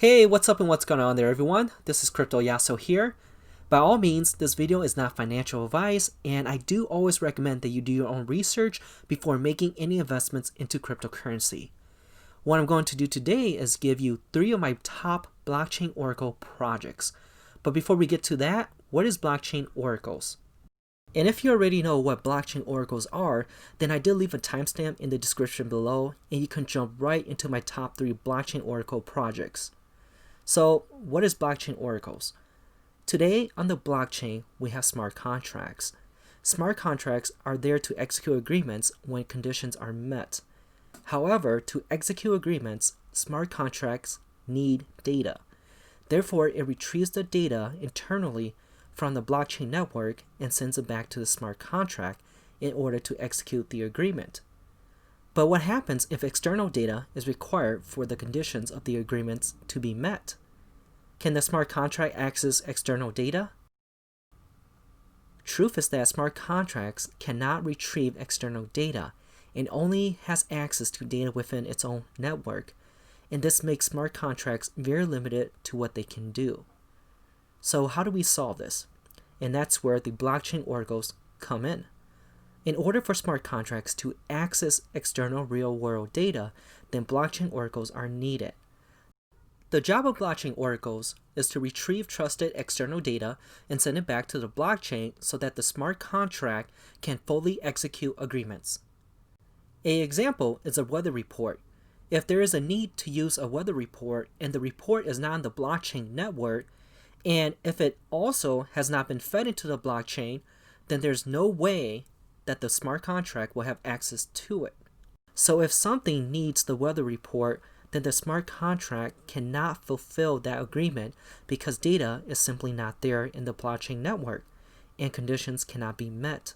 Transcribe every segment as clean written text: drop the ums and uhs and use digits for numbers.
Hey, what's up and what's going on there, everyone? This is CryptoYaso here. By all means, this video is not financial advice, and I do always recommend that you do your own research before making any investments into cryptocurrency. What I'm going to do today is give you 3 of my top blockchain oracle projects. But before we get to that, what is blockchain oracles? And if you already know what blockchain oracles are, then I did leave a timestamp in the description below, and you can jump right into my top 3 blockchain oracle projects. So, what is blockchain oracles? Today on the blockchain, we have smart contracts. Smart contracts are there to execute agreements when conditions are met. However, to execute agreements, smart contracts need data. Therefore, it retrieves the data internally from the blockchain network and sends it back to the smart contract in order to execute the agreement. But what happens if external data is required for the conditions of the agreements to be met? Can the smart contract access external data? Truth is that smart contracts cannot retrieve external data and only has access to data within its own network, and this makes smart contracts very limited to what they can do. So how do we solve this? And that's where the blockchain oracles come in. In order for smart contracts to access external real-world data, then blockchain oracles are needed. The job of blockchain oracles is to retrieve trusted external data and send it back to the blockchain so that the smart contract can fully execute agreements. An example is a weather report. If there is a need to use a weather report and the report is not on the blockchain network, and if it also has not been fed into the blockchain, then there's no way that the smart contract will have access to it. So if something needs the weather report, then the smart contract cannot fulfill that agreement because data is simply not there in the blockchain network and conditions cannot be met.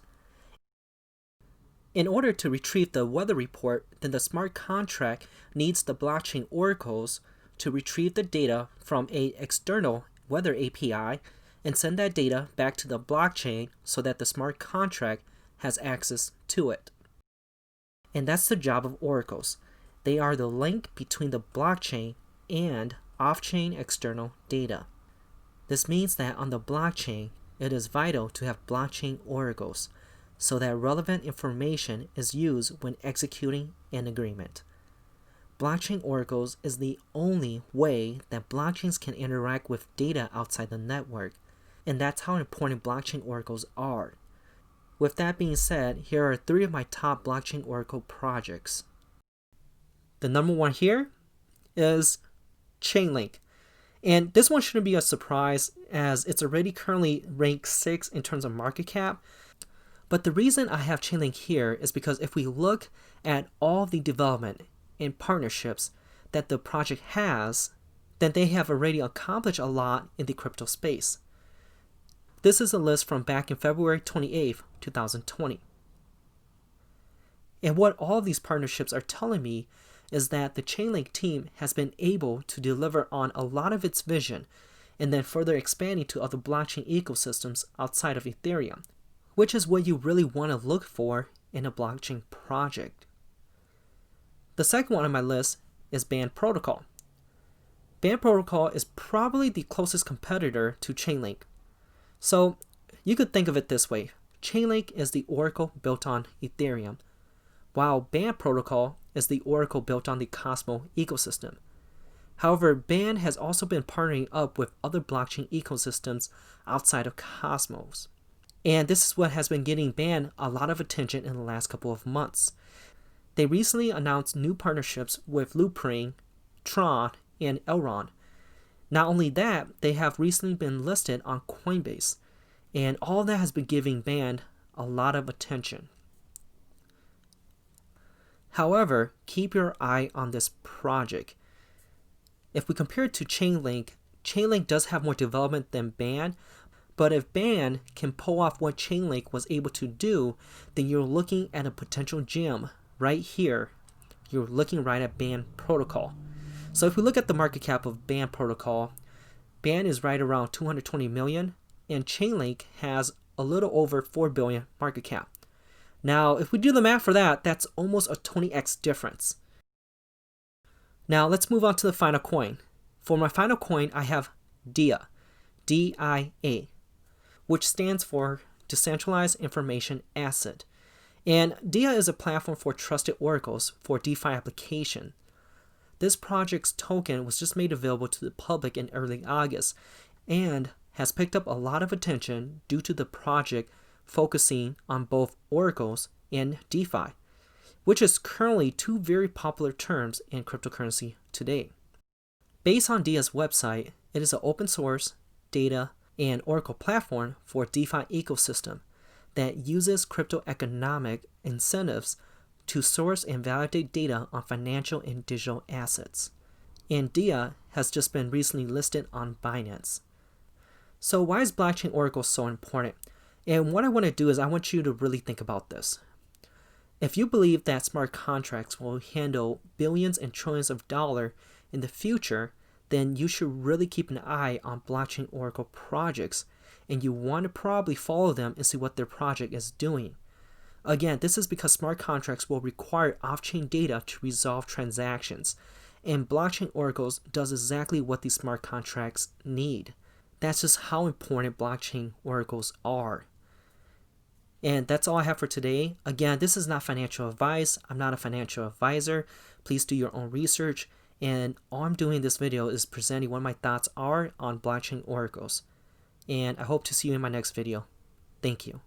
In order to retrieve the weather report, then the smart contract needs the blockchain oracles to retrieve the data from an external weather API and send that data back to the blockchain so that the smart contract has access to it. And that's the job of oracles. They are the link between the blockchain and off-chain external data. This means that on the blockchain, it is vital to have blockchain oracles so that relevant information is used when executing an agreement. Blockchain oracles is the only way that blockchains can interact with data outside the network, and that's how important blockchain oracles are. With that being said, here are 3 of my top blockchain oracle projects. The number 1 here is Chainlink. And this one shouldn't be a surprise as it's already currently ranked 6 in terms of market cap. But the reason I have Chainlink here is because if we look at all the development and partnerships that the project has, then they have already accomplished a lot in the crypto space. This is a list from back in February 28th, 2020. And what all of these partnerships are telling me is that the Chainlink team has been able to deliver on a lot of its vision and then further expanding to other blockchain ecosystems outside of Ethereum, which is what you really want to look for in a blockchain project. The second one on my list is Band Protocol. Band Protocol is probably the closest competitor to Chainlink. So you could think of it this way. Chainlink is the oracle built on Ethereum, while Band Protocol is the oracle built on the Cosmos ecosystem. However, Band has also been partnering up with other blockchain ecosystems outside of Cosmos. And this is what has been getting Band a lot of attention in the last couple of months. They recently announced new partnerships with Loopring, Tron, and Elrond. Not only that, they have recently been listed on Coinbase, and all that has been giving Band a lot of attention. However, keep your eye on this project. If we compare it to Chainlink, Chainlink does have more development than Band, but if Band can pull off what Chainlink was able to do, then you're looking at a potential gem right here. You're looking right at Band Protocol. So if we look at the market cap of Band Protocol, Band is right around 220 million, and Chainlink has a little over 4 billion market cap. Now, if we do the math for that, that's almost a 20x difference. Now, let's move on to the final coin. For my final coin, I have DIA, D-I-A, which stands for Decentralized Information Asset. And DIA is a platform for trusted oracles for DeFi application. This project's token was just made available to the public in early August and has picked up a lot of attention due to the project focusing on both oracles and DeFi, which is currently two very popular terms in cryptocurrency today. Based on DIA's website, it is an open source, data, and oracle platform for DeFi ecosystem that uses crypto economic incentives to source and validate data on financial and digital assets. And DIA has just been recently listed on Binance. So why is blockchain oracle so important? And what I want to do is I want you to really think about this. If you believe that smart contracts will handle billions and trillions of dollars in the future, then you should really keep an eye on blockchain oracle projects, and you want to probably follow them and see what their project is doing. Again, this is because smart contracts will require off-chain data to resolve transactions, and blockchain oracles does exactly what these smart contracts need. That's just how important blockchain oracles are. And that's all I have for today. Again, this is not financial advice. I'm not a financial advisor. Please do your own research. And all I'm doing in this video is presenting what my thoughts are on blockchain oracles. And I hope to see you in my next video. Thank you.